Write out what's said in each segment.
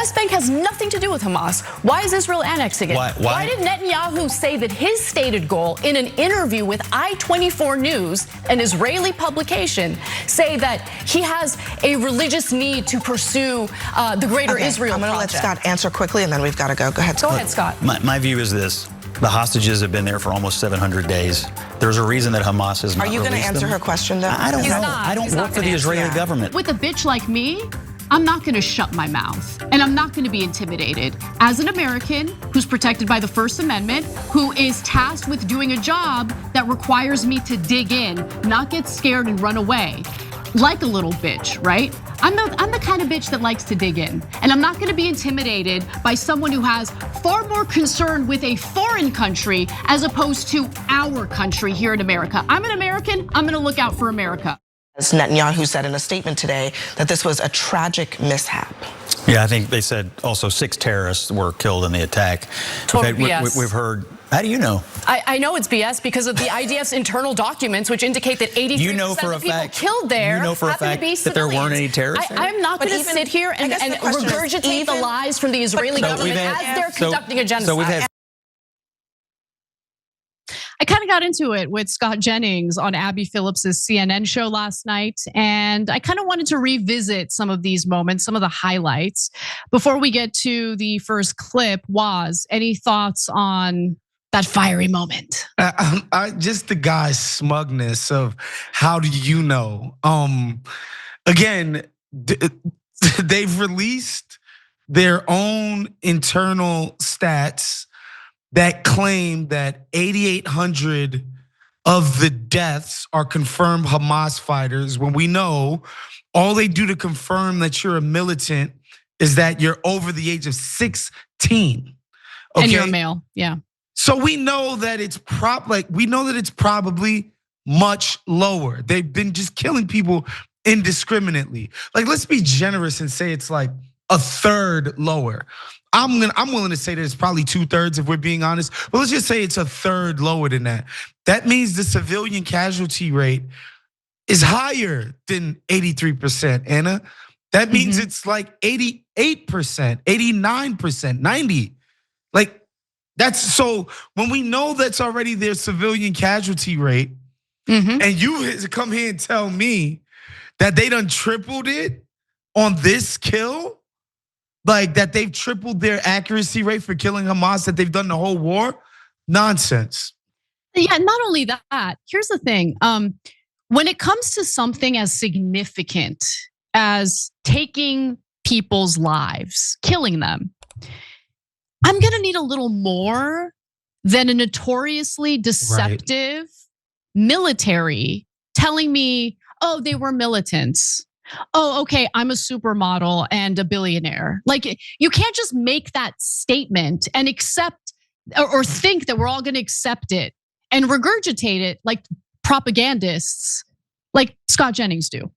West Bank has nothing to do with Hamas. Why is Israel annexing it? Why did Netanyahu say that his stated goal in an interview with I-24 News, an Israeli publication, say that he has a religious need to pursue the greater Israel I'm going to let Scott answer quickly, and then we've got to go. Go ahead, Scott. Go ahead, Scott. My view is this. The hostages have been there for almost 700 days. There's a reason that Hamas has not released them. Are you going to answer her question, though? I don't know. I don't work for the Israeli government. With a bitch like me, I'm not gonna shut my mouth, and I'm not gonna be intimidated. As an American who's protected by the First Amendment, who is tasked with doing a job that requires me to dig in, not get scared and run away, like a little bitch, right? I'm the kind of bitch that likes to dig in, and I'm not gonna be intimidated by someone who has far more concern with a foreign country as opposed to our country here in America. I'm an American, I'm gonna look out for America. As Netanyahu said in a statement today that this was a tragic mishap. Yeah, I think they said also 6 terrorists were killed in the attack. Total BS. We've heard. How do you know? I know it's BS because of the IDF's internal documents, which indicate that 83% of people killed there happen to be civilians. That there weren't any terrorists. I'm not going to sit here and regurgitate the lies from the Israeli government as they're conducting a genocide. I kind of got into it with Scott Jennings on Abby Phillips's CNN show last night, and I kind of wanted to revisit some of these moments, some of the highlights. Before we get to the first clip, Waz, any thoughts on that fiery moment? Just the guy's smugness of how do you know? Again, they've released their own internal stats that claim that 8,800 of the deaths are confirmed Hamas fighters, when we know all they do to confirm that you're a militant is that you're over the age of 16. Okay? And you're a male, yeah. So we know that it's probably much lower. They've been just killing people indiscriminately. Like, let's be generous and say it's like a third lower. I'm willing to say that it's probably 2/3 if we're being honest, but let's just say it's a third lower than that. That means the civilian casualty rate is higher than 83%, Anna. That means it's like 88%, 89%, 90%. Like, that's so when we know that's already their civilian casualty rate, and you come here and tell me that they done tripled it on this kill, like that they've tripled their accuracy rate for killing Hamas that they've done the whole war, nonsense. Yeah, not only that, here's the thing. When it comes to something as significant as taking people's lives, killing them, I'm gonna need a little more than a notoriously deceptive military telling me, oh, they were militants. Oh, okay, I'm a supermodel and a billionaire. Like, you can't just make that statement and accept or think that we're all gonna accept it and regurgitate it like propagandists like Scott Jennings do.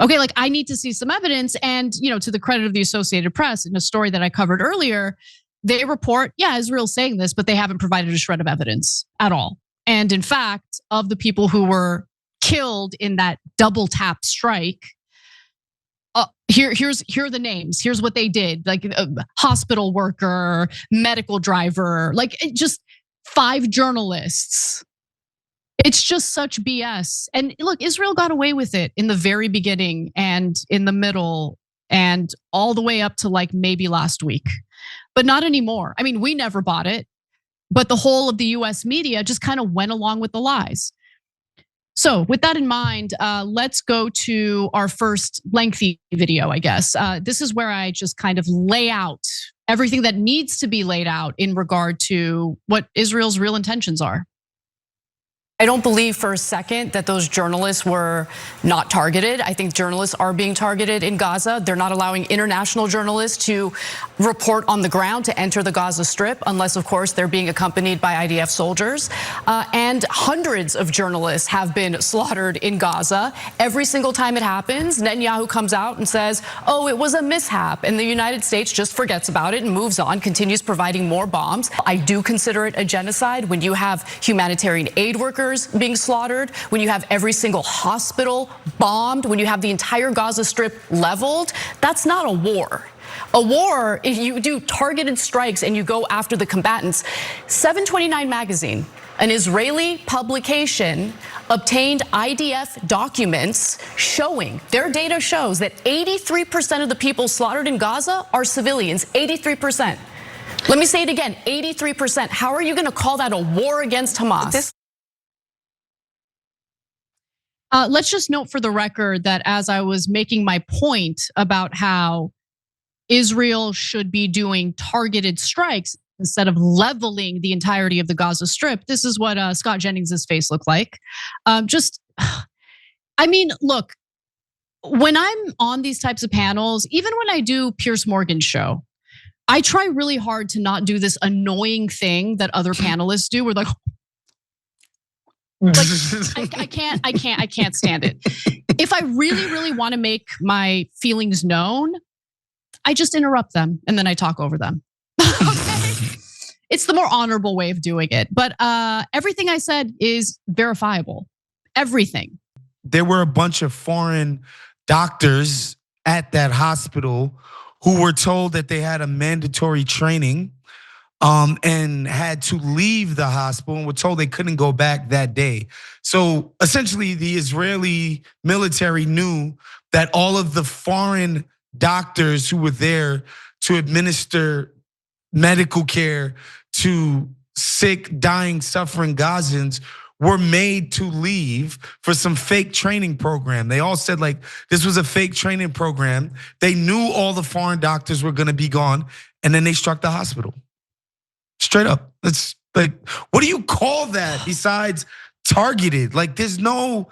Okay, like I need to see some evidence, and to the credit of the Associated Press, in a story that I covered earlier, they report, yeah, Israel's saying this, but they haven't provided a shred of evidence at all. And in fact, of the people who were killed in that double tap strike, here are the names. Here's what they did: like a hospital worker, medical driver, like just 5 journalists. It's just such BS. And look, Israel got away with it in the very beginning and in the middle and all the way up to like maybe last week, but not anymore. I mean, we never bought it, but the whole of the US media just kind of went along with the lies. So with that in mind, let's go to our first lengthy video, I guess. This is where I just kind of lay out everything that needs to be laid out in regard to what Israel's real intentions are. I don't believe for a second that those journalists were not targeted. I think journalists are being targeted in Gaza. They're not allowing international journalists to report on the ground, to enter the Gaza Strip, unless of course they're being accompanied by IDF soldiers. And hundreds of journalists have been slaughtered in Gaza. Every single time it happens, Netanyahu comes out and says, oh, it was a mishap. And the United States just forgets about it and moves on, continues providing more bombs. I do consider it a genocide when you have humanitarian aid workers being slaughtered, when you have every single hospital bombed, when you have the entire Gaza Strip leveled. That's not a war. A war, if you do targeted strikes and you go after the combatants, 729 magazine, an Israeli publication, obtained IDF documents showing, their data shows that 83% of the people slaughtered in Gaza are civilians, 83%. Let me say it again, 83%. How are you gonna call that a war against Hamas? Let's just note for the record that as I was making my point about how Israel should be doing targeted strikes instead of leveling the entirety of the Gaza Strip, this is what Scott Jennings' face looked like. I mean, look, when I'm on these types of panels, even when I do Piers Morgan's show, I try really hard to not do this annoying thing that other panelists do. Where like I can't stand it. If I really want to make my feelings known, I just interrupt them and then I talk over them. Okay? It's the more honorable way of doing it. But everything I said is verifiable. Everything. There were a bunch of foreign doctors at that hospital who were told that they had a mandatory training and had to leave the hospital and were told they couldn't go back that day. So essentially the Israeli military knew that all of the foreign doctors who were there to administer medical care to sick, dying, suffering Gazans were made to leave for some fake training program. They all said like this was a fake training program. They knew all the foreign doctors were gonna be gone, and then they struck the hospital. Straight up. It's like, what do you call that besides targeted? Like there's no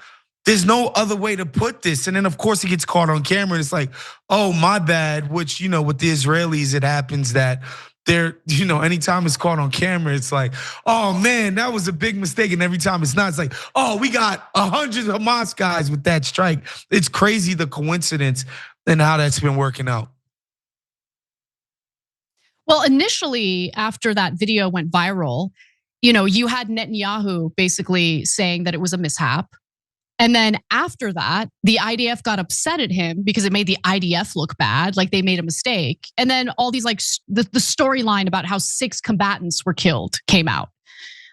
other way to put this. And then of course he gets caught on camera and it's like, oh, my bad, which, with the Israelis, it happens that they're, anytime it's caught on camera, it's like, oh man, that was a big mistake. And every time it's not, it's like, oh, we got 100 Hamas guys with that strike. It's crazy the coincidence and how that's been working out. Well, initially, after that video went viral, you had Netanyahu basically saying that it was a mishap. And then after that, the IDF got upset at him because it made the IDF look bad, like they made a mistake. And then all these like the storyline about how 6 combatants were killed came out.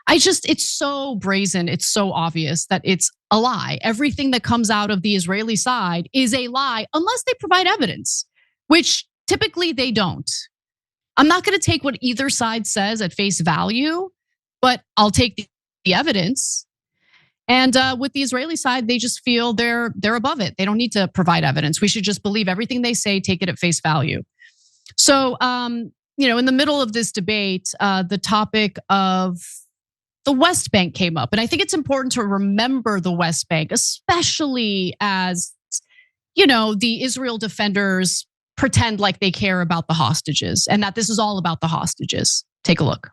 It's so brazen, it's so obvious that it's a lie. Everything that comes out of the Israeli side is a lie unless they provide evidence, which typically they don't. I'm not gonna take what either side says at face value, but I'll take the evidence. And with the Israeli side, they just feel they're above it. They don't need to provide evidence. We should just believe everything they say, take it at face value. So, in the middle of this debate, the topic of the West Bank came up. And I think it's important to remember the West Bank, especially as, the Israel defenders pretend like they care about the hostages and that this is all about the hostages. Take a look.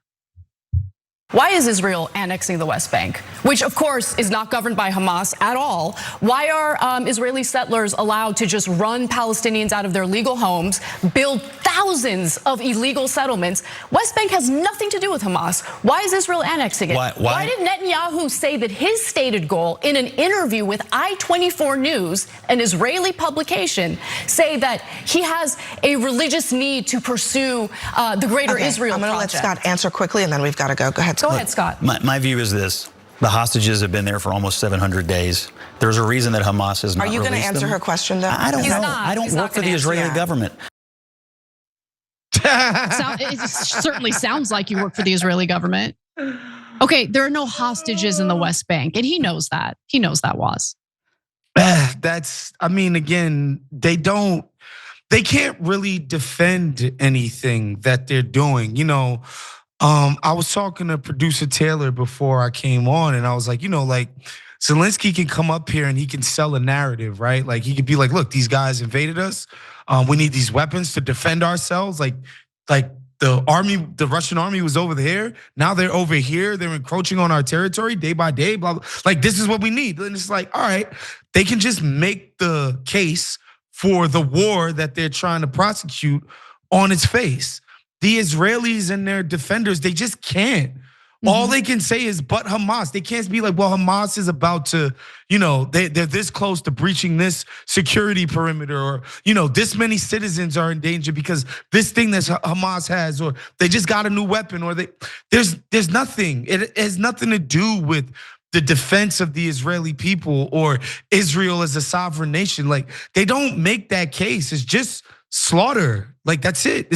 Why is Israel annexing the West Bank, which of course is not governed by Hamas at all? Why are Israeli settlers allowed to just run Palestinians out of their legal homes, build thousands of illegal settlements? West Bank has nothing to do with Hamas. Why is Israel annexing it? Why did Netanyahu say that his stated goal in an interview with I-24 News, an Israeli publication, say that he has a religious need to pursue the greater Israel I'm gonna project? let Scott answer quickly and then we've got to go. Go ahead. Go ahead, Scott. My view is this. The hostages have been there for almost 700 days. There's a reason that Hamas has not released them. Are you going to answer her question though? I don't know. I don't work for the Israeli government. It certainly sounds like you work for the Israeli government. Okay, there are no hostages in the West Bank, and he knows that. He knows that, Waz. Again, they can't really defend anything that they're doing. I was talking to producer Taylor before I came on, and I was like, Zelensky can come up here and he can sell a narrative, right? Like he could be like, look, these guys invaded us. We need these weapons to defend ourselves. Like the Russian army was over there. Now they're over here. They're encroaching on our territory day by day, blah, blah. Like this is what we need. And it's like, all right, they can just make the case for the war that they're trying to prosecute on its face. The Israelis and their defenders, they just can't All they can say is, but Hamas. They can't be like, well, Hamas is about to, they're this close to breaching this security perimeter, or, this many citizens are in danger because this thing that Hamas has, or they just got a new weapon, or there's nothing. It has nothing to do with the defense of the Israeli people or Israel as a sovereign nation. Like, they don't make that case. It's just slaughter. Like, that's it.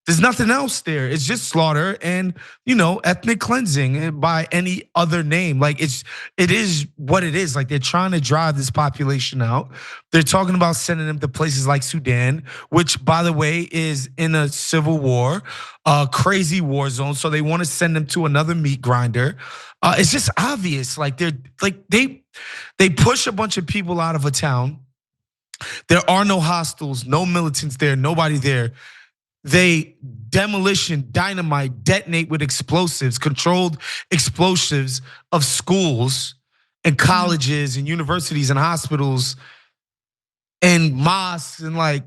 There's nothing else there. It's just slaughter and, ethnic cleansing by any other name. Like, it is what it is. Like, they're trying to drive this population out. They're talking about sending them to places like Sudan, which, by the way, is in a civil war, a crazy war zone. So they want to send them to another meat grinder. It's just obvious. Like, they push a bunch of people out of a town. There are no hostiles, no militants there, nobody there. They demolition, dynamite, detonate with explosives, controlled explosives of schools and colleges and universities and hospitals and mosques, and like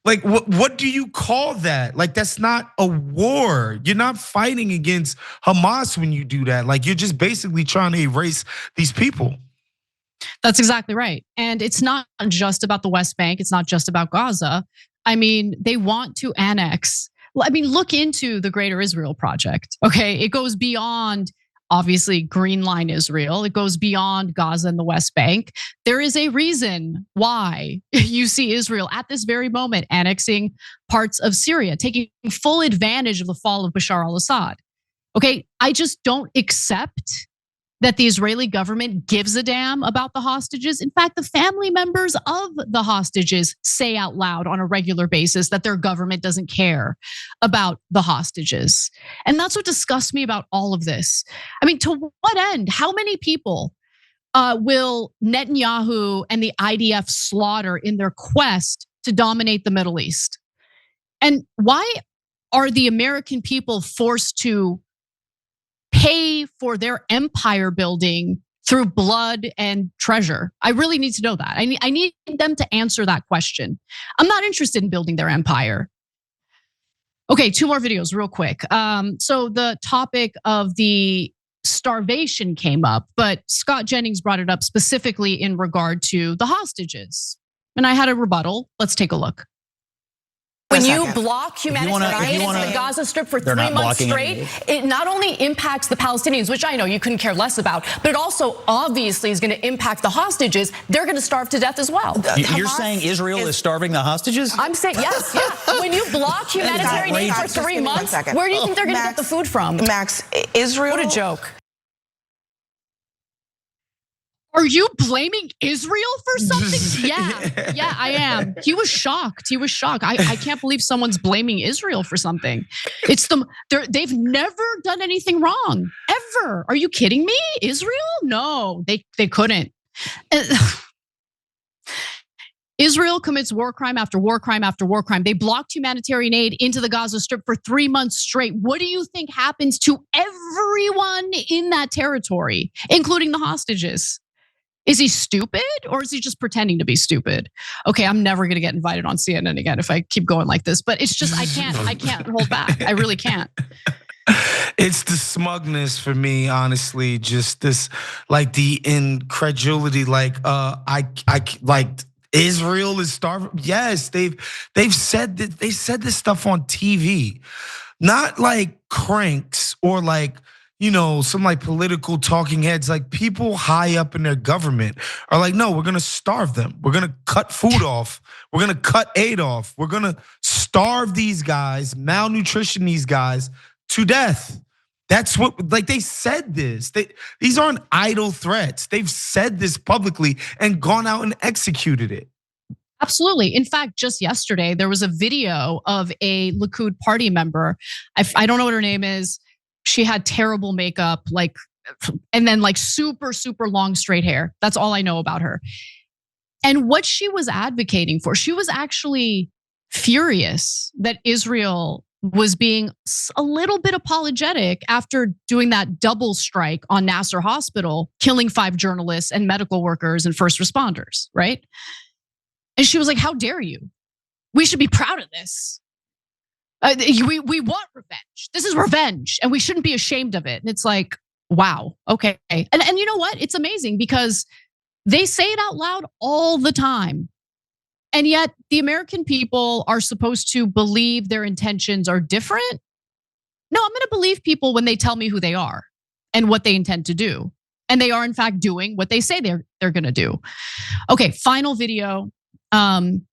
what do you call that? Like, that's not a war. You're not fighting against Hamas when you do that. Like, you're just basically trying to erase these people. That's exactly right. And it's not just about the West Bank. It's not just about Gaza. I mean, they want to annex. I mean, look into the Greater Israel Project, okay? It goes beyond, obviously, Green Line Israel. It goes beyond Gaza and the West Bank. There is a reason why you see Israel at this very moment annexing parts of Syria, taking full advantage of the fall of Bashar al-Assad. Okay, I just don't accept that the Israeli government gives a damn about the hostages. In fact, the family members of the hostages say out loud on a regular basis that their government doesn't care about the hostages. And that's what disgusts me about all of this. I mean, to what end? How many people will Netanyahu and the IDF slaughter in their quest to dominate the Middle East? And why are the American people forced to pay for their empire building through blood and treasure? I really need to know that. I need them to answer that question. I'm not interested in building their empire. Okay, 2 more videos real quick. So the topic of the starvation came up, but Scott Jennings brought it up specifically in regard to the hostages. And I had a rebuttal. Let's take a look. When you block humanitarian aid into the Gaza Strip for 3 months straight, it not only impacts the Palestinians, which I know you couldn't care less about, but it also obviously is going to impact the hostages. They're going to starve to death as well. You're saying Israel is starving the hostages? I'm saying, yes, yeah. When you block humanitarian aid for 3 months, where do you think they're going to get the food from? Max, Israel. What a joke. Are you blaming Israel for something? Yeah, I am. He was shocked. I can't believe someone's blaming Israel for something. They've never done anything wrong, ever. Are you kidding me? Israel? No, they couldn't. Israel commits war crime after war crime after war crime. They blocked humanitarian aid into the Gaza Strip for 3 months straight. What do you think happens to everyone in that territory, including the hostages? Is he stupid, or is he just pretending to be stupid? Okay, I'm never gonna get invited on CNN again if I keep going like this, but it's just, I can't hold back. I really can't. It's the smugness for me, honestly. Just this, like, the incredulity, like, like Israel is starving. Yes, they've said that, they said this stuff on TV, not like cranks or like, some like political talking heads. Like, people high up in their government are like, no, we're gonna starve them. We're gonna cut food off. We're gonna cut aid off. We're gonna starve these guys, malnutrition these guys to death. That's what, like, they said this. These aren't idle threats. They've said this publicly and gone out and executed it. Absolutely. In fact, just yesterday, there was a video of a Likud party member. I don't know what her name is. She had terrible makeup, and then super, super long straight hair. That's all I know about her. And what she was advocating for, she was actually furious that Israel was being a little bit apologetic after doing that double strike on Nasser Hospital, killing 5 journalists and medical workers and first responders, right? And she was like, how dare you? We should be proud of this. We want revenge. This is revenge, and we shouldn't be ashamed of it. And it's like, wow, okay. And you know what? It's amazing because they say it out loud all the time. And yet the American people are supposed to believe their intentions are different. No, I'm gonna believe people when they tell me who they are and what they intend to do. And they are in fact doing what they say they're gonna do. Okay, final video. I'm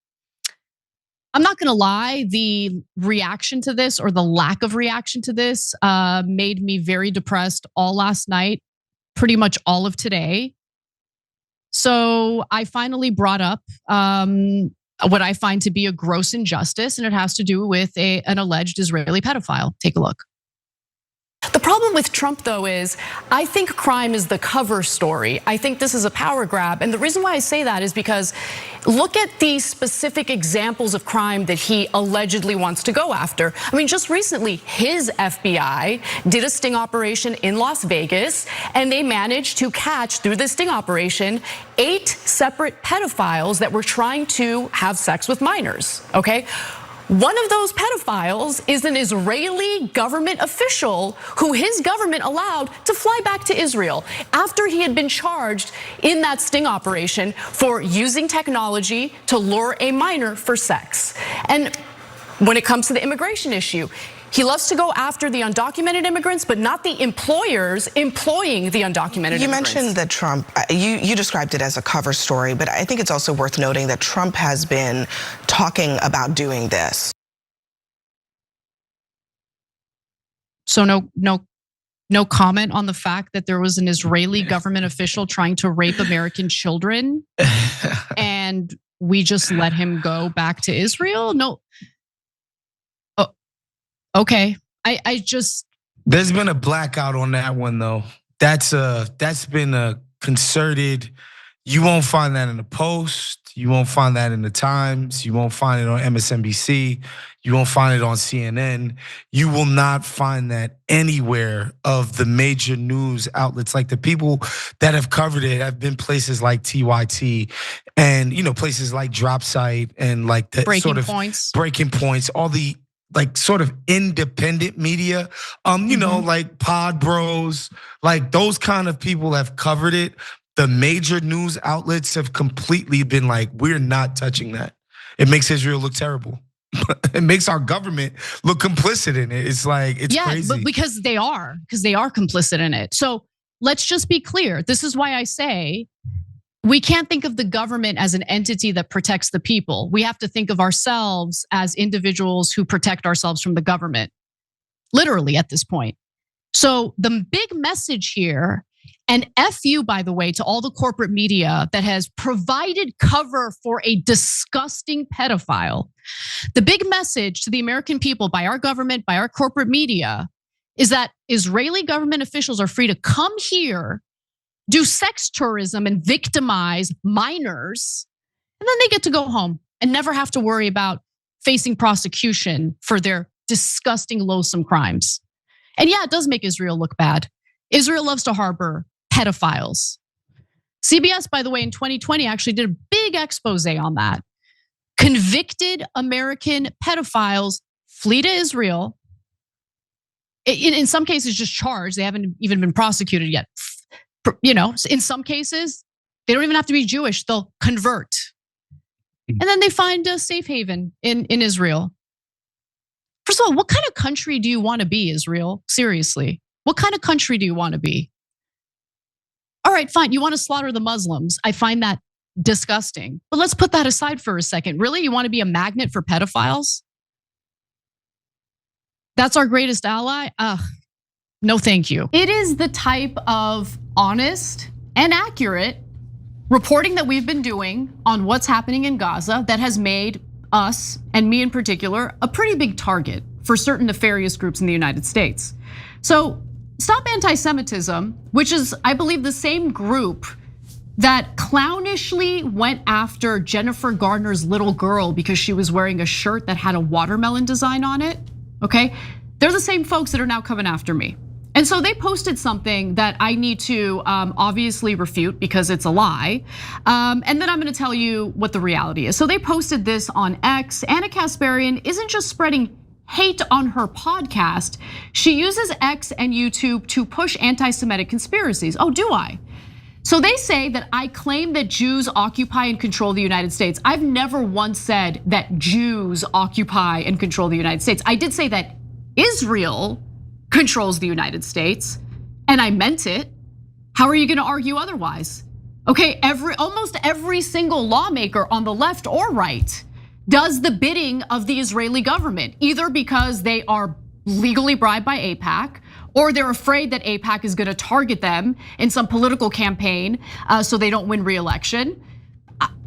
not gonna lie, the reaction to this or the lack of reaction to this made me very depressed all last night, pretty much all of today. So I finally brought up what I find to be a gross injustice, and it has to do with an alleged Israeli pedophile. Take a look. The problem with Trump, though, is I think crime is the cover story. I think this is a power grab. And the reason why I say that is because look at the specific examples of crime that he allegedly wants to go after. I mean, just recently, his FBI did a sting operation in Las Vegas, and they managed to catch, through this sting operation, 8 separate pedophiles that were trying to have sex with minors, okay? One of those pedophiles is an Israeli government official who his government allowed to fly back to Israel after he had been charged in that sting operation for using technology to lure a minor for sex. And when it comes to the immigration issue, he loves to go after the undocumented immigrants, but not the employers employing the undocumented immigrants. You mentioned that Trump, you described it as a cover story, but I think it's also worth noting that Trump has been talking about doing this. So no comment on the fact that there was an Israeli government official trying to rape American children and we just let him go back to Israel? No. Okay, I just. There's been a blackout on that one though. That's been a concerted. You won't find that in the Post. You won't find that in the Times. You won't find it on MSNBC. You won't find it on CNN. You will not find that anywhere of the major news outlets. Like the people that have covered it have been places like TYT and places like Drop Site and like the Breaking Points, all the like sort of independent media, like Pod Bros, like those kind of people have covered it. The major news outlets have completely been like, we're not touching that. It makes Israel look terrible. It makes our government look complicit in it. It's like, it's crazy. Yeah, but because they are complicit in it. So let's just be clear. This is why I say we can't think of the government as an entity that protects the people. We have to think of ourselves as individuals who protect ourselves from the government, literally at this point. So the big message here, and F you, by the way, to all the corporate media that has provided cover for a disgusting pedophile. The big message to the American people by our government, by our corporate media, is that Israeli government officials are free to come here, do sex tourism and victimize minors, and then they get to go home and never have to worry about facing prosecution for their disgusting, loathsome crimes. And yeah, it does make Israel look bad. Israel loves to harbor pedophiles. CBS, by the way, in 2020 actually did a big expose on that. Convicted American pedophiles flee to Israel. In some cases, just charged. They haven't even been prosecuted yet. In some cases, they don't even have to be Jewish. They'll convert. And then they find a safe haven in Israel. First of all, what kind of country do you want to be, Israel? Seriously, what kind of country do you want to be? All right, fine. You want to slaughter the Muslims. I find that disgusting. But let's put that aside for a second. Really, you want to be a magnet for pedophiles? That's our greatest ally? No, thank you. It is the type of honest and accurate reporting that we've been doing on what's happening in Gaza that has made us, and me in particular, a pretty big target for certain nefarious groups in the United States. So Stop Anti-Semitism, which is, I believe, the same group that clownishly went after Jennifer Gardner's little girl because she was wearing a shirt that had a watermelon design on it, okay? They're the same folks that are now coming after me. And so they posted something that I need to obviously refute because it's a lie. And then I'm gonna tell you what the reality is. So they posted this on X. Anna Kasparian isn't just spreading hate on her podcast, she uses X and YouTube to push anti-Semitic conspiracies. Oh, do I? So they say that I claim that Jews occupy and control the United States. I've never once said that Jews occupy and control the United States. I did say that Israel controls the United States, and I meant it. How are you gonna argue otherwise? Okay, almost every single lawmaker on the left or right does the bidding of the Israeli government, either because they are legally bribed by AIPAC, or they're afraid that AIPAC is gonna target them in some political campaign so they don't win re-election.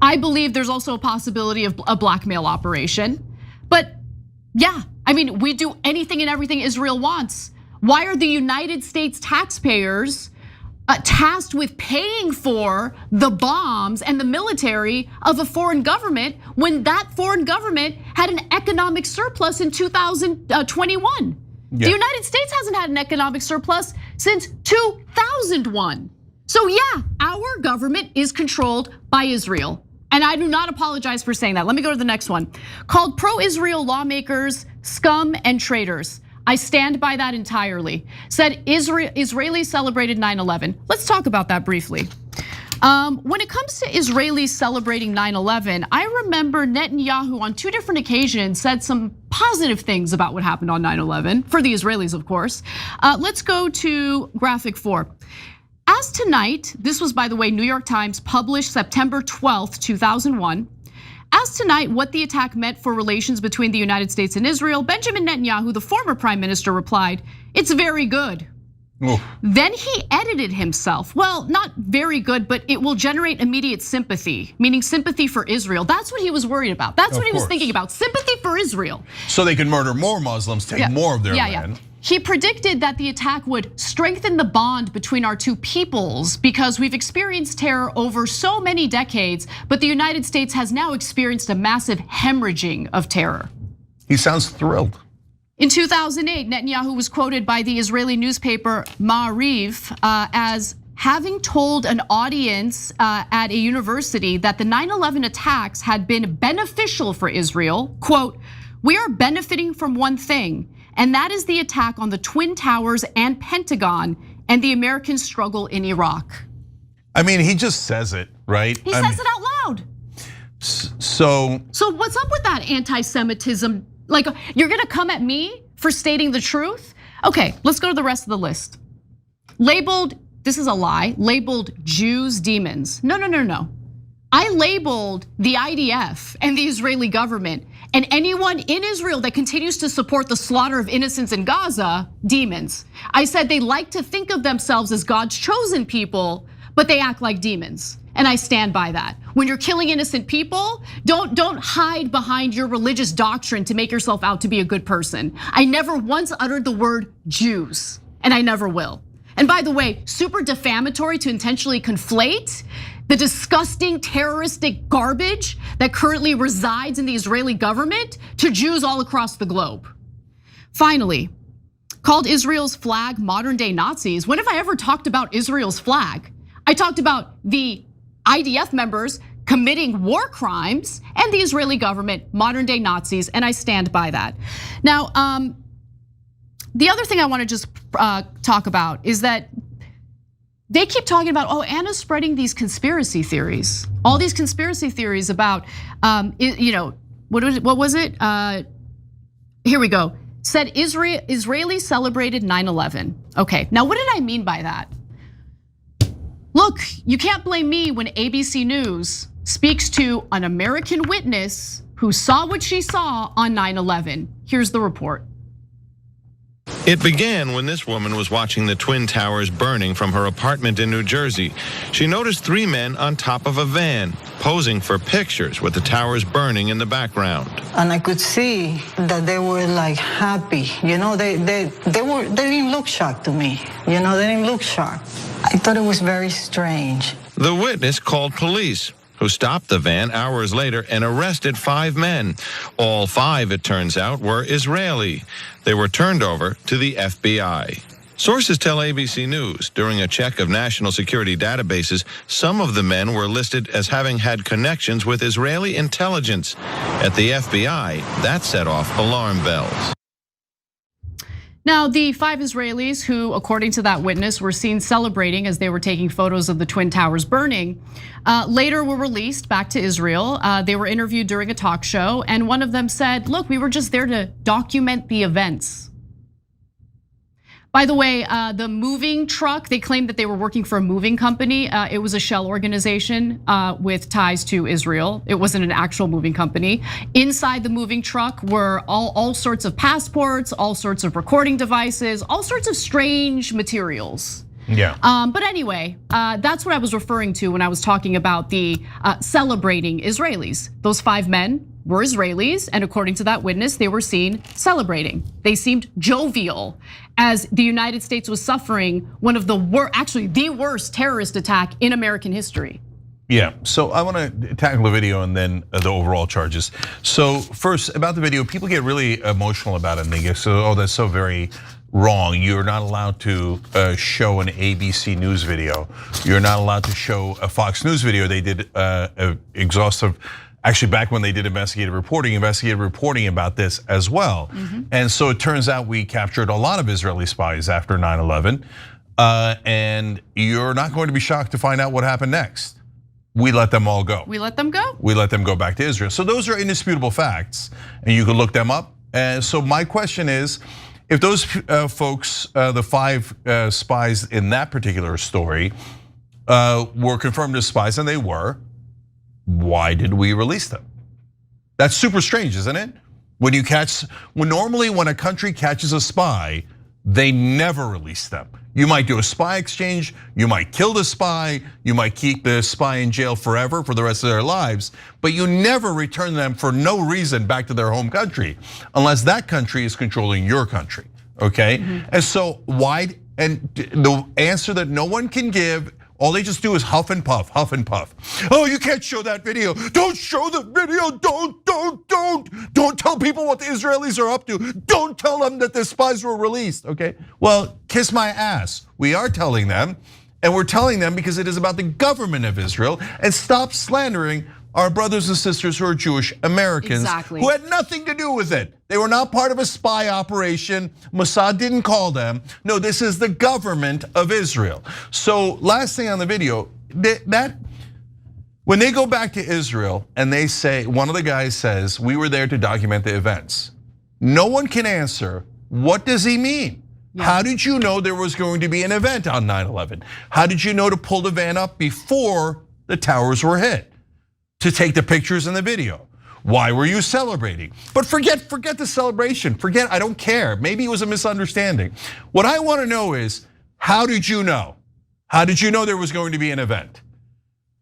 I believe there's also a possibility of a blackmail operation. But yeah, I mean, we do anything and everything Israel wants. Why are the United States taxpayers tasked with paying for the bombs and the military of a foreign government when that foreign government had an economic surplus in 2021? Yeah. The United States hasn't had an economic surplus since 2001. So yeah, our government is controlled by Israel. And I do not apologize for saying that. Let me go to the next one. Called pro-Israel lawmakers scum and traitors. I stand by that entirely. Said Israelis celebrated 9/11. Let's talk about that briefly. When it comes to Israelis celebrating 9/11, I remember Netanyahu on 2 different occasions said some positive things about what happened on 9/11, for the Israelis, of course. Let's go to graphic 4. As tonight, this was, by the way, New York Times, published September 12th, 2001. As tonight, what the attack meant for relations between the United States and Israel, Benjamin Netanyahu, the former prime minister, replied, "It's very good." Ooh. Then he edited himself. Well, not very good, but it will generate immediate sympathy, meaning sympathy for Israel. That's what he was worried about. That's what he was thinking about, sympathy for Israel. So they can murder more Muslims, take more of their land. He predicted that the attack would strengthen the bond between our two peoples because we've experienced terror over so many decades, but the United States has now experienced a massive hemorrhaging of terror. He sounds thrilled. In 2008, Netanyahu was quoted by the Israeli newspaper Ma'ariv as having told an audience at a university that the 9/11 attacks had been beneficial for Israel. Quote, "We are benefiting from one thing, and that is the attack on the Twin Towers and Pentagon and the American struggle in Iraq." I mean, he just says it, right? He says it out loud. So what's up with that anti-Semitism? Like, you're gonna come at me for stating the truth? Okay, let's go to the rest of the list. Labeled, this is a lie, labeled Jews demons. No. I labeled the IDF and the Israeli government and anyone in Israel that continues to support the slaughter of innocents in Gaza, demons. I said they like to think of themselves as God's chosen people, but they act like demons. And I stand by that. When you're killing innocent people, don't hide behind your religious doctrine to make yourself out to be a good person. I never once uttered the word Jews, and I never will. And by the way, super defamatory to intentionally conflate the disgusting terroristic garbage that currently resides in the Israeli government to Jews all across the globe. Finally, called Israel's flag modern day Nazis. When have I ever talked about Israel's flag? I talked about the IDF members committing war crimes and the Israeli government modern day Nazis, and I stand by that. Now, the other thing I want to just talk about is that they keep talking about, Anna's spreading these conspiracy theories. All these conspiracy theories about, what was it? Here we go. Said Israeli celebrated 9/11. Okay, now what did I mean by that? Look, you can't blame me when ABC News speaks to an American witness who saw what she saw on 9/11. Here's the report. It began when this woman was watching the Twin Towers burning from her apartment in New Jersey. She noticed 3 men on top of a van, posing for pictures with the towers burning in the background. And I could see that they were like happy. They didn't look shocked to me. They didn't look shocked. I thought it was very strange. The witness called police, who stopped the van hours later and arrested 5 men. All 5, it turns out, were Israeli. They were turned over to the FBI. Sources tell ABC News during a check of national security databases, some of the men were listed as having had connections with Israeli intelligence. At the FBI, that set off alarm bells. Now, the 5 Israelis who, according to that witness, were seen celebrating as they were taking photos of the Twin Towers burning, later were released back to Israel. They were interviewed during a talk show, and one of them said, look, we were just there to document the events. By the way, the moving truck, they claimed that they were working for a moving company. It was a shell organization with ties to Israel. It wasn't an actual moving company. Inside the moving truck were all sorts of passports, all sorts of recording devices, all sorts of strange materials. Yeah. But anyway, that's what I was referring to when I was talking about the celebrating Israelis. Those 5 men were Israelis, and according to that witness, they were seen celebrating. They seemed jovial as the United States was suffering one of the actually the worst terrorist attack in American history. Yeah, so I want to tackle the video and then the overall charges. So first, about the video, people get really emotional about it and they go, oh, that's so very wrong. You're not allowed to show an ABC News video. You're not allowed to show a Fox News video. They did exhaustive, actually back when they did investigative reporting about this as well. And so it turns out we captured a lot of Israeli spies after 9/11. And you're not going to be shocked to find out what happened next. We let them all go. We let them go? We let them go back to Israel. So those are indisputable facts, and you can look them up. And so my question is, if those folks, the 5 spies in that particular story, were confirmed as spies, and they were, why did we release them? That's super strange, isn't it? When normally when a country catches a spy, they never release them. You might do a spy exchange, you might kill the spy, you might keep the spy in jail forever for the rest of their lives, but you never return them for no reason back to their home country, unless that country is controlling your country, okay? And so why, and the answer that no one can give, all they just do is huff and puff, huff and puff. Oh, you can't show that video. Don't show the video, don't tell people what the Israelis are up to. Don't tell them that the spies were released, okay? Well, kiss my ass. We are telling them, and we're telling them because it is about the government of Israel, and stop slandering our brothers and sisters who are Jewish Americans who had nothing to do with it. They were not part of a spy operation. Mossad didn't call them. No, this is the government of Israel. So last thing on the video, that when they go back to Israel and they say, one of the guys says, we were there to document the events. No one can answer, what does he mean? How did you know there was going to be an event on 9/11? How did you know to pull the van up before the towers were hit? To take the pictures and the video. Why were you celebrating? But forget the celebration. Forget, I don't care. Maybe it was a misunderstanding. What I want to know is, how did you know? How did you know there was going to be an event?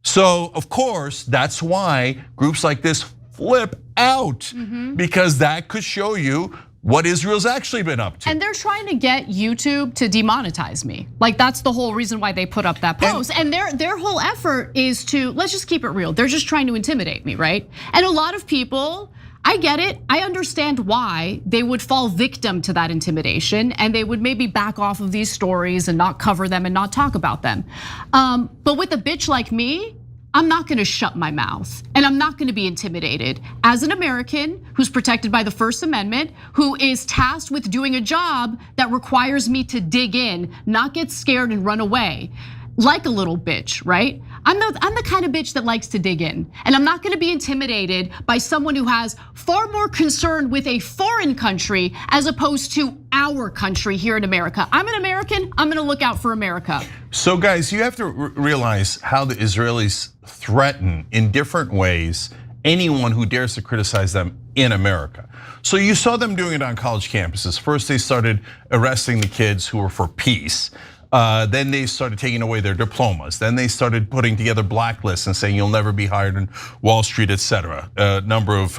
So, of course, that's why groups like this flip out, because that could show you what Israel's actually been up to. And they're trying to get YouTube to demonetize me. Like, that's the whole reason why they put up that post. And their whole effort is to, let's just keep it real. They're just trying to intimidate me, right? And a lot of people, I get it. I understand why they would fall victim to that intimidation, and they would maybe back off of these stories and not cover them and not talk about them. But with a bitch like me, I'm not gonna shut my mouth, and I'm not gonna be intimidated. As an American who's protected by the First Amendment, who is tasked with doing a job that requires me to dig in, not get scared and run away, like a little bitch, right? I'm the kind of bitch that likes to dig in, and I'm not gonna be intimidated by someone who has far more concern with a foreign country as opposed to our country here in America. I'm an American, I'm gonna look out for America. So guys, you have to realize how the Israelis threaten in different ways anyone who dares to criticize them in America. So you saw them doing it on college campuses. First, they started arresting the kids who were for peace. Then they started taking away their diplomas. Then they started putting together blacklists and saying you'll never be hired in Wall Street, etc. A number of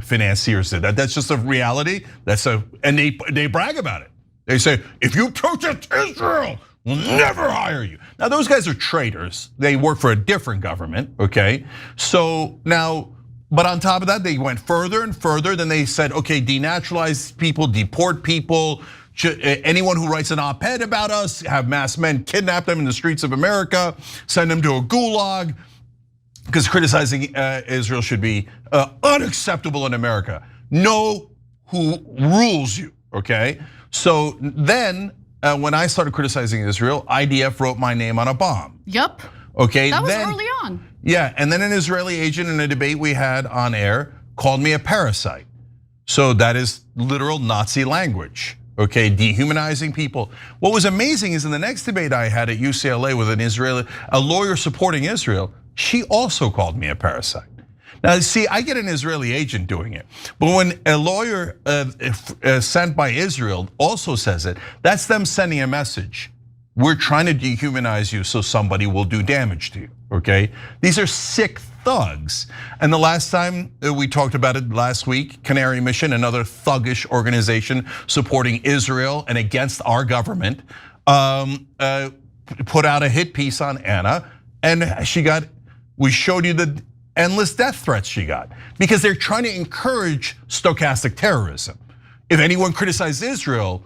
financiers did that. That's just a reality. And they brag about it. They say, if you protest Israel, we'll never hire you. Now those guys are traitors. They work for a different government, okay? So now, but on top of that, they went further and further. Then they said, okay, denaturalize people, deport people. Anyone who writes an op-ed about us, have mass men kidnap them in the streets of America, send them to a gulag, because criticizing Israel should be unacceptable in America. Know who rules you, okay? So then when I started criticizing Israel, IDF wrote my name on a bomb. Yep. Okay. That was early on. Yeah, and then an Israeli agent in a debate we had on air called me a parasite. So that is literal Nazi language. Okay, dehumanizing people. What was amazing is in the next debate I had at UCLA with a lawyer supporting Israel, she also called me a parasite. Now, see, I get an Israeli agent doing it, but when a lawyer sent by Israel also says it, that's them sending a message. We're trying to dehumanize you so somebody will do damage to you, okay? These are sick thugs. And the last time we talked about it last week, Canary Mission, another thuggish organization supporting Israel and against our government, put out a hit piece on Anna, and we showed you the endless death threats she got because they're trying to encourage stochastic terrorism. If anyone criticizes Israel,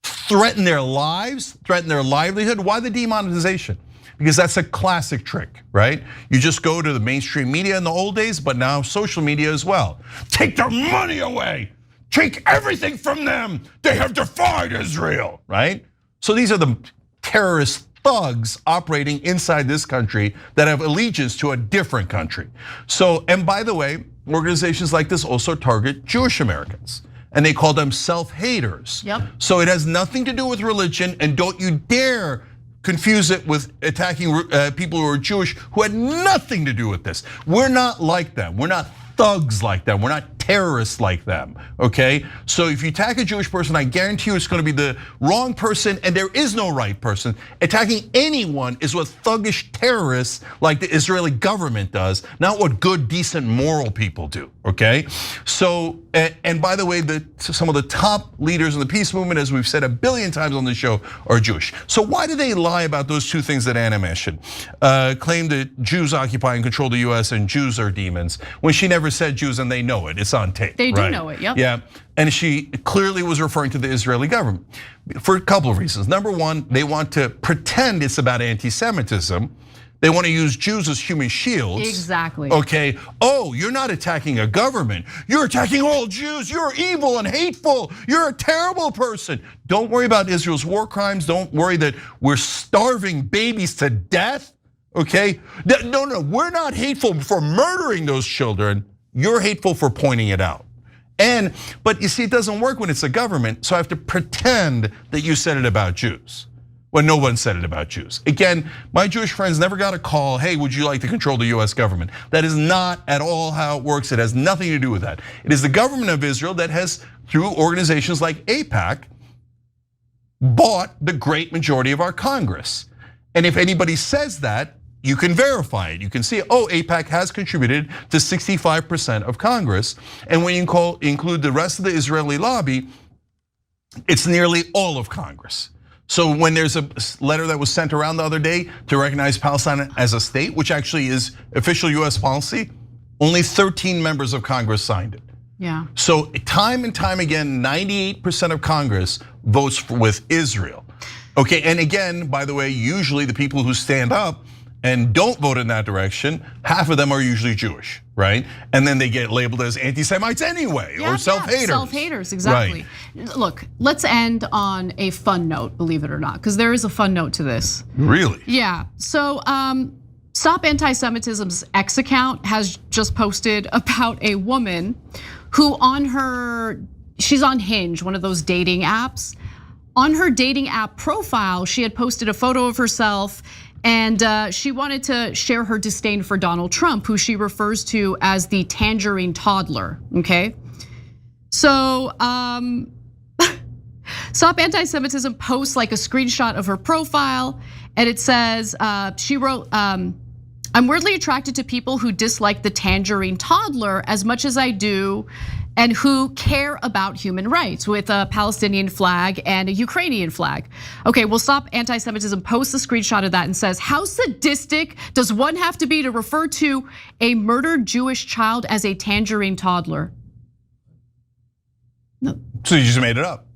threaten their lives, threaten their livelihood, why the demonetization? Because that's a classic trick, right? You just go to the mainstream media in the old days, but now social media as well. Take their money away, take everything from them. They have defied Israel, right? So these are the terrorist thugs operating inside this country that have allegiance to a different country. So, and by the way, organizations like this also target Jewish Americans, and they call them self-haters. Yep. So it has nothing to do with religion, and don't you dare confuse it with attacking people who are Jewish who had nothing to do with this. We're not like them. We're not thugs like them. We're not terrorists like them, okay? So if you attack a Jewish person, I guarantee you it's gonna be the wrong person, and there is no right person. Attacking anyone is what thuggish terrorists like the Israeli government does, not what good, decent, moral people do, okay? So, and by the way, some of the top leaders in the peace movement, as we've said a billion times on the show, are Jewish. So why do they lie about those two things that Anna mentioned? Claim that Jews occupy and control the US and Jews are demons, when she never said Jews, and they know it, it's on tape. They do know it, yep. Yeah, and she clearly was referring to the Israeli government for a couple of reasons. Number one, they want to pretend it's about anti-Semitism. They want to use Jews as human shields. Exactly. Okay, oh, you're not attacking a government. You're attacking all Jews. You're evil and hateful. You're a terrible person. Don't worry about Israel's war crimes. Don't worry that we're starving babies to death, okay? No, we're not hateful for murdering those children. You're hateful for pointing it out. But you see, it doesn't work when it's a government, so I have to pretend that you said it about Jews when no one said it about Jews. Again, my Jewish friends never got a call, hey, would you like to control the US government? That is not at all how it works. It has nothing to do with that. It is the government of Israel that has, through organizations like AIPAC, bought the great majority of our Congress. And if anybody says that, you can verify it. You can see, oh, AIPAC has contributed to 65% of Congress. And when you include the rest of the Israeli lobby, it's nearly all of Congress. So when there's a letter that was sent around the other day to recognize Palestine as a state, which actually is official US policy, only 13 members of Congress signed it. Yeah. So time and time again, 98% of Congress votes with Israel. Okay, and again, by the way, usually the people who stand up and don't vote in that direction, half of them are usually Jewish, right? And then they get labeled as anti-Semites anyway, or self-haters. Self-haters, exactly. Right. Look, let's end on a fun note, believe it or not, because there is a fun note to this. Really? Yeah, so Stop Anti-Semitism's X account has just posted about a woman who she's on Hinge, one of those dating apps. On her dating app profile, she had posted a photo of herself, and she wanted to share her disdain for Donald Trump, who she refers to as the tangerine toddler, okay? So Stop Anti-Semitism posts like a screenshot of her profile, and it says, she wrote, I'm weirdly attracted to people who dislike the tangerine toddler as much as I do, and who care about human rights, with a Palestinian flag and a Ukrainian flag. Okay, well, Stop Anti-Semitism posts a screenshot of that and says, how sadistic does one have to be to refer to a murdered Jewish child as a tangerine toddler? No. So you just made it up?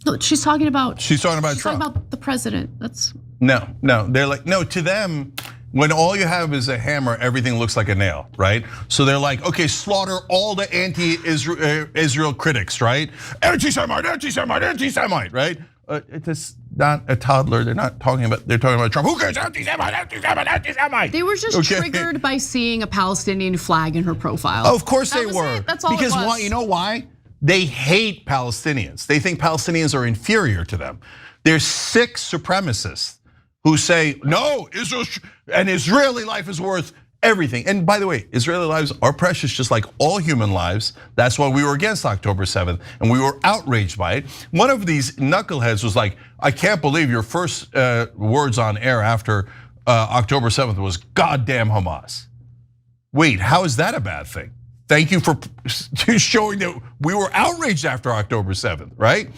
No, she's talking about Trump. Talking about the president. That's no. They're like, no, to them, When all you have is a hammer, everything looks like a nail, right? So they're like, okay, slaughter all the anti-Israel critics, right? Anti-Semite, anti-Semite, anti-Semite, right? It's not a toddler. They're talking about Trump. Who cares? Anti-Semite, anti-Semite, anti-Semite. They were just triggered by seeing a Palestinian flag in her profile. Of course they were. That's all because it was. why? You know why? They hate Palestinians. They think Palestinians are inferior to them. They're sick supremacists who say, no, Israel and Israeli life is worth everything. And by the way, Israeli lives are precious just like all human lives. That's why we were against October 7th and we were outraged by it. One of these knuckleheads was like, I can't believe your first words on air after October 7th was goddamn Hamas. Wait, how is that a bad thing? Thank you for showing that we were outraged after October 7th, right?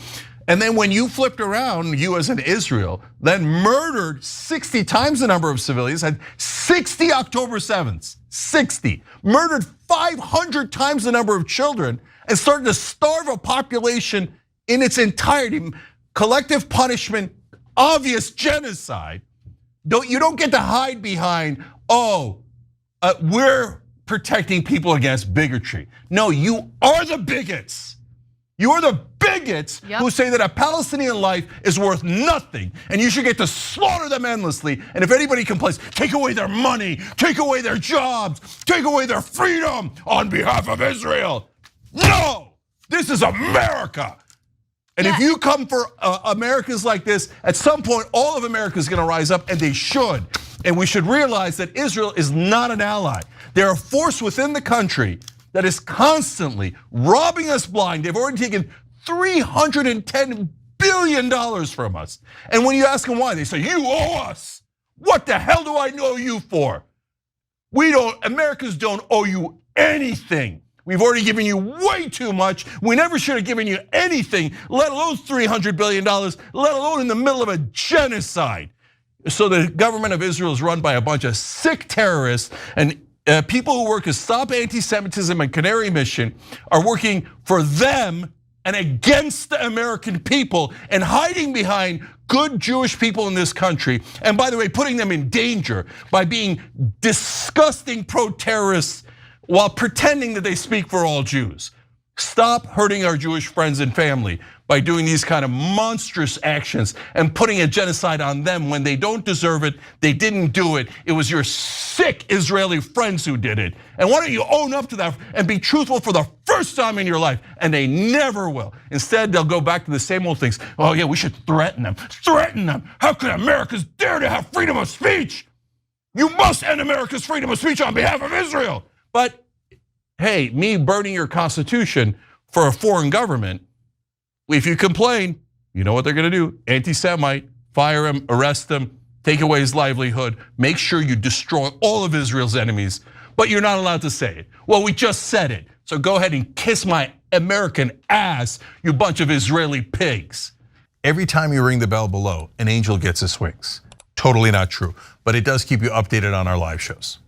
And then when you flipped around, you as an Israel, then murdered 60 times the number of civilians, had 60 October 7ths, 60. Murdered 500 times the number of children and started to starve a population in its entirety. Collective punishment, obvious genocide. You don't get to hide behind, we're protecting people against bigotry. No, you are the bigots. You are the bigots who say that a Palestinian life is worth nothing and you should get to slaughter them endlessly. And if anybody complains, take away their money, take away their jobs, take away their freedom on behalf of Israel. No, this is America. And if you come for Americans like this, at some point, all of America is gonna rise up and they should. And we should realize that Israel is not an ally. They're a force within the country that is constantly robbing us blind. They've already taken $310 billion from us. And when you ask them why, they say, you owe us. What the hell do I owe you for? Americans don't owe you anything. We've already given you way too much. We never should have given you anything, let alone $300 billion, let alone in the middle of a genocide. So the government of Israel is run by a bunch of sick terrorists, and people who work at Stop Anti-Semitism and Canary Mission are working for them and against the American people and hiding behind good Jewish people in this country. And by the way, putting them in danger by being disgusting pro-terrorists while pretending that they speak for all Jews. Stop hurting our Jewish friends and family by doing these kind of monstrous actions and putting a genocide on them when they don't deserve it, they didn't do it. It was your sick Israeli friends who did it. And why don't you own up to that and be truthful for the first time in your life? And they never will. Instead, they'll go back to the same old things. Oh yeah, we should threaten them. Threaten them. How could Americans dare to have freedom of speech? You must end America's freedom of speech on behalf of Israel. But hey, me burning your constitution for a foreign government, if you complain, you know what they're gonna do. Anti-Semite, fire him, arrest him, take away his livelihood, make sure you destroy all of Israel's enemies, but you're not allowed to say it. Well, we just said it, so go ahead and kiss my American ass, you bunch of Israeli pigs. Every time you ring the bell below, an angel gets his wings. Totally not true, but it does keep you updated on our live shows.